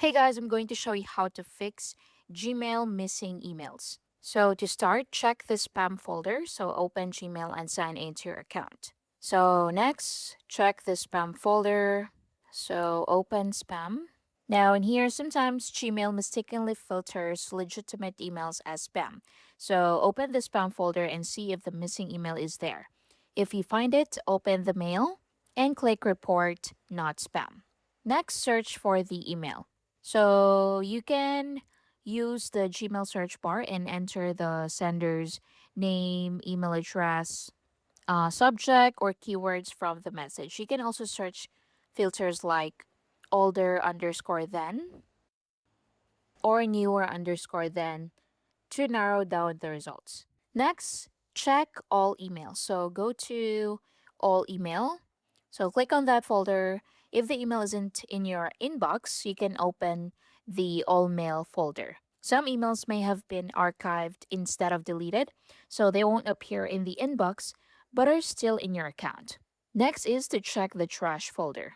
Hey guys, I'm going to show you how to fix Gmail missing emails. So to start, check the spam folder. So open Gmail and sign into your account. So next, check the spam folder. So open spam. Now in here, sometimes Gmail mistakenly filters legitimate emails as spam. So open the spam folder and see if the missing email is there. If you find it, open the mail and click report not spam. Next, search for the email. So you can use the Gmail search bar and enter the sender's name, email address, subject, or keywords from the message. You can also search filters like older underscore then or newer underscore then to narrow down the results. Next, check all emails. So go to all email. So click on that folder. If the email isn't in your inbox, you can open the all mail folder. Some emails may have been archived instead of deleted, so they won't appear in the inbox but are still in your account. Next is to check the trash folder.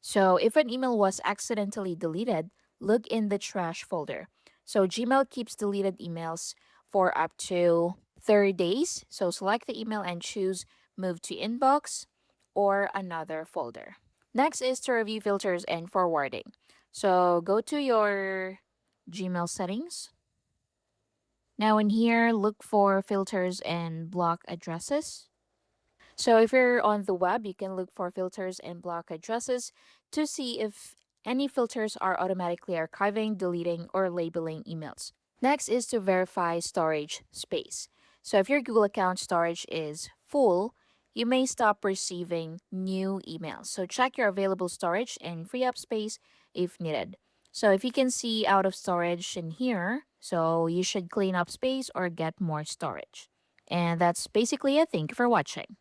So if an email was accidentally deleted, look in the trash folder. So Gmail keeps deleted emails for up to 30 days. So select the email and choose move to inbox or another folder. Next is to review filters and forwarding. So go to your Gmail settings. Now in here, look for filters and block addresses. So if you're on the web, you can look for filters and block addresses to see if any filters are automatically archiving, deleting, or labeling emails. Next is to verify storage space. So if your Google account storage is full, you may stop receiving new emails. So check your available storage and free up space if needed. So if you can see out of storage in here, so you should clean up space or get more storage. And that's basically it. Thank you for watching.